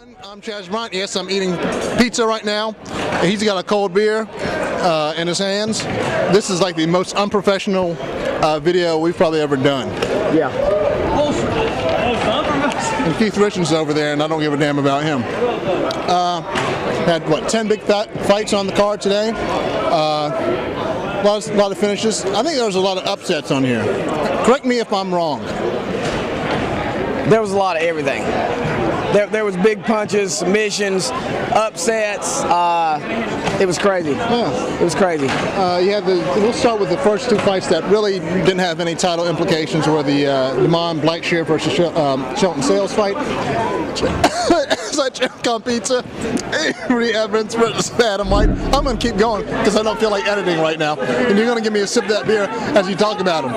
I'm Chaz Bryant. Yes, I'm eating pizza right now. He's got a cold beer in his hands. This is like the most unprofessional video we've probably ever done. Yeah. And Keith Richardson's over there, and I don't give a damn about him. Had, what, 10 big fights on the card today. A lot of finishes. I think there was a lot of upsets on here. Correct me if I'm wrong. There was a lot of everything. There was big punches, submissions, upsets. It was crazy. Yeah. It was crazy. We'll start with the first two fights that really didn't have any title implications, were the Damon Blackshear versus Shelton Sales fight. On pizza. Avery Evans versus Adam White. I'm going to keep going because I don't feel like editing right now. And you're going to give me a sip of that beer as you talk about him.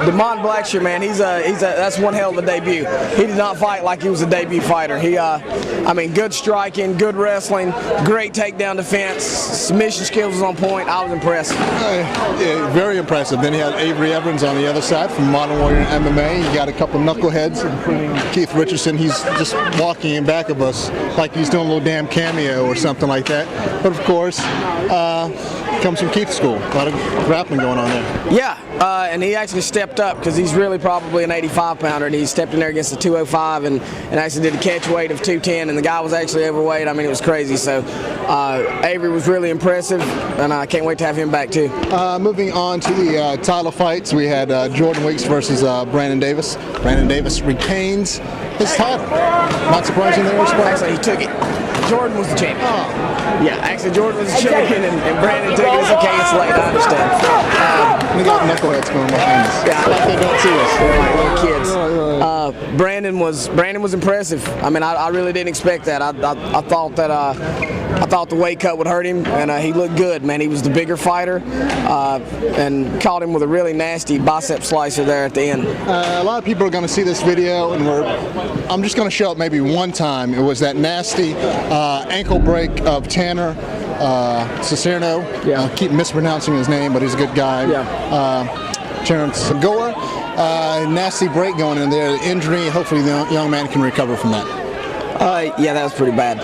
Damon Blackshear, man, that's one hell of a debut. He did not fight like he was a debut fighter. I mean, good striking, good wrestling, great takedown defense, submission skills was on point. I was impressed. Yeah, very impressive. Then he had Avery Evans on the other side from Modern Warrior MMA. He got a couple knuckleheads, including Keith Richardson. He's just walking in back of us like he's doing a little damn cameo or something like that. But of course, comes from Keith's school. A lot of grappling going on there. Yeah, and he actually stepped up because he's really probably an 85-pounder, and he stepped in there against the 205 and actually did a catch weight of 210, and the guy was actually overweight. I mean, it was crazy. So Avery was really impressive, and I can't wait to have him back too. Moving on to the title fights, we had Jordan Weeks versus Brandon Davis. Brandon Davis retains his title. Not surprising there was. Actually, he took it. Jordan was the champion. Oh. Yeah, actually Jordan was the champion, and Brandon took it. It's okay, it's late, I understand. We got knuckleheads going behind us. Yeah, like they don't see us. They're like little kids. Brandon was impressive. I mean, I really didn't expect that. I thought that I thought the weight cut would hurt him, and he looked good, man. He was the bigger fighter, and caught him with a really nasty bicep slicer there at the end. A lot of people are going to see this video, and I'm just going to show it maybe one time. It was that nasty ankle break of Tanner Cicerno. Yeah. I keep mispronouncing his name, but he's a good guy. Yeah. Terrence Segura. Nasty break going in there. Injury. Hopefully the young man can recover from that. Yeah, that was pretty bad.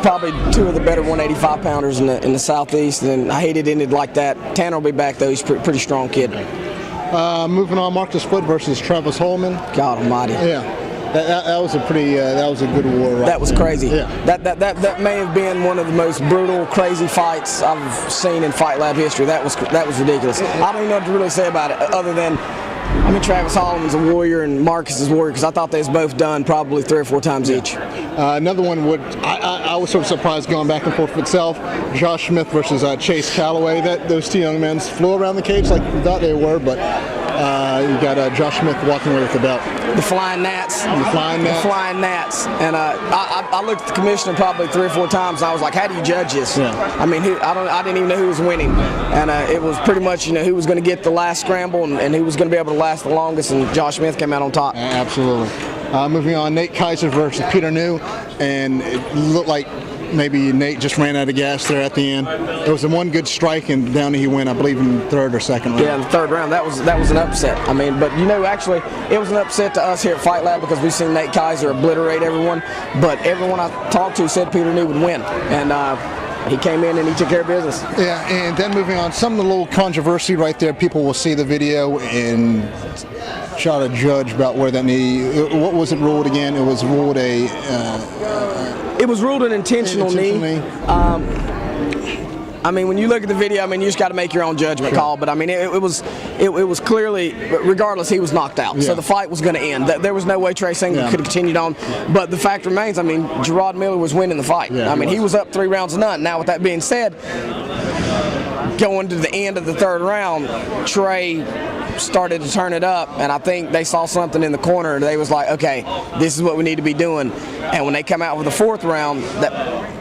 Probably two of the better 185-pounders in the Southeast, and I hate it ended like that. Tanner will be back, though. He's a pretty strong kid. Moving on, Marcus Foot versus Travis Holman. God almighty. Yeah. That was a pretty. That was a good war. Right that was there. Crazy. Yeah. That may have been one of the most brutal, crazy fights I've seen in Fight Lab history. That was ridiculous. I don't even know what to really say about it, other than, I mean, Travis Holman's a warrior and Marcus is a warrior, because I thought they was both done probably 3 or 4 times each. Another one I was sort of surprised going back and forth with itself. Josh Smith versus Chase Calloway. Those two young men flew around the cage like we thought they were, but you got Josh Smith walking away with the belt. The Flying Gnats. The Flying Gnats. And I looked at the commissioner probably 3 or 4 times, and I was like, how do you judge this? Yeah. I mean, I didn't even know who was winning. And it was pretty much, who was going to get the last scramble and who was going to be able to last the longest, and Josh Smith came out on top. Absolutely. Moving on, Nate Kaiser versus Peter New, and it looked like maybe Nate just ran out of gas there at the end. It was the one good strike, and down he went, I believe, in the 3rd or 2nd round. Yeah, the 3rd round. That was an upset. I mean, but actually, it was an upset to us here at Fight Lab because we've seen Nate Kaiser obliterate everyone. But everyone I talked to said Peter New would win, and he came in and he took care of business. Yeah, and then moving on, some of the little controversy right there. People will see the video and try to judge about where that knee. What was it ruled again? It was ruled It was ruled an intentional knee. I mean, when you look at the video, I mean, you just got to make your own judgment call. But I mean, it was clearly, regardless, he was knocked out. Yeah. So the fight was going to end. There was no way Trey Singleton could have continued on. But the fact remains, I mean, Gerard Miller was winning the fight. Yeah, I mean, he was up 3 rounds to none. Now, with that being said, going to the end of the 3rd round, Trey started to turn it up, and I think they saw something in the corner. They was like, okay, this is what we need to be doing. And when they come out with the 4th round,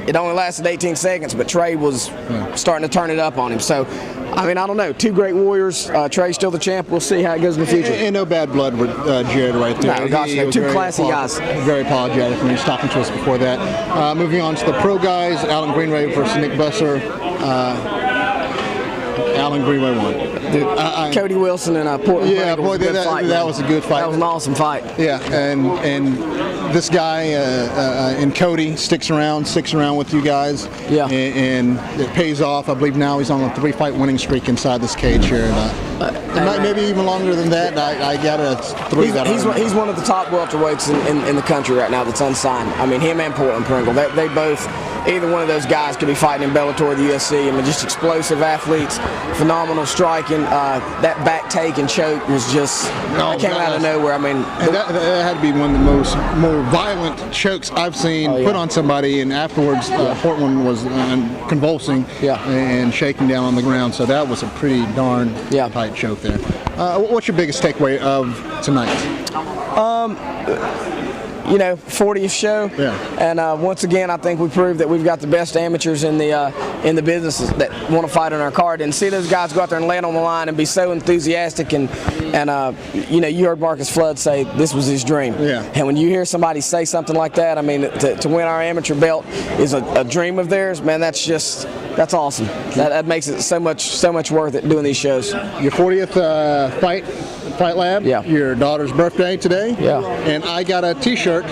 it only lasted 18 seconds, but Trey was starting to turn it up on him. So, I mean, I don't know. 2 great warriors. Trey's still the champ. We'll see how it goes in the future. And no bad blood with Jared right there. No, gosh, no. 2 classy guys. Very apologetic when he was talking to us before that. Moving on to the pro guys, Alan Greenray versus Nick Besser. Alan Greenway won. Cody Wilson and Portland. Yeah, was boy, a good fight, that man. was a good fight. That was an awesome fight. Yeah, and this guy and Cody sticks around with you guys. Yeah. And it pays off. I believe now he's on a 3-fight winning streak inside this cage here. Maybe even longer than that. I got a 3. He's one of the top welterweights in the country right now that's unsigned. I mean, him and Portland Pringle. They both, either one of those guys could be fighting in Bellator or the UFC. I mean, just explosive athletes, phenomenal striking. That back take and choke was just came out of nowhere. I mean, that had to be one of the more violent chokes I've seen put on somebody, and afterwards Portland was convulsing and shaking down on the ground. So that was a pretty darn tight choke there. What's your biggest takeaway of tonight? 40th show. Yeah. And once again, I think we proved that we've got the best amateurs in the business that want to fight on our card. And see those guys go out there and lay it on the line and be so enthusiastic. And you heard Marcus Flood say this was his dream. Yeah. And when you hear somebody say something like that, I mean, to win our amateur belt is a dream of theirs, man. That's awesome. That makes it so much worth it doing these shows. Your 40th Fight Lab. Yeah. Your daughter's birthday today. Yeah. And I got a T-shirt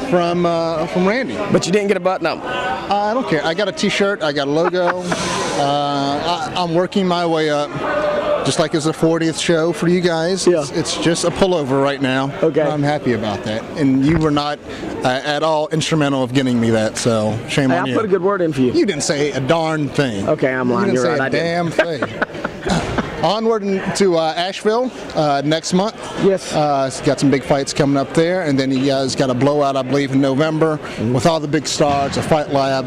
from Randy. But you didn't get a button up. I don't care. I got a T-shirt. I got a logo. I'm working my way up. Just like it's a 40th show for you guys. Yeah. It's just a pullover right now. Okay. I'm happy about that. And you were not at all instrumental of getting me that, so shame on you. I put a good word in for you. You didn't say a darn thing. Okay, I'm lying. You didn't You're say right. a damn thing. Onward to Asheville next month. Yes. He's got some big fights coming up there, and then he has got a blowout, I believe, in November with all the big stars, a Fight Lab,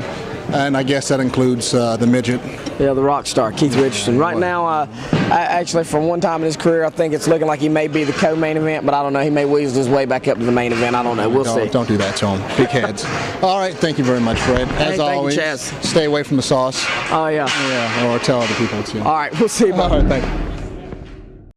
and I guess that includes the midget. Yeah, the rock star, Keith Richardson. Right now, actually, for one time in his career, I think it's looking like he may be the co-main event, but I don't know. He may weasel his way back up to the main event. I don't know. We'll see. Don't do that to him. Big heads. All right, thank you very much, Fred. As always, thank you, Chaz. Stay away from the sauce. Oh, yeah. Yeah, or tell other people too. All right, we'll see. All right, thank you.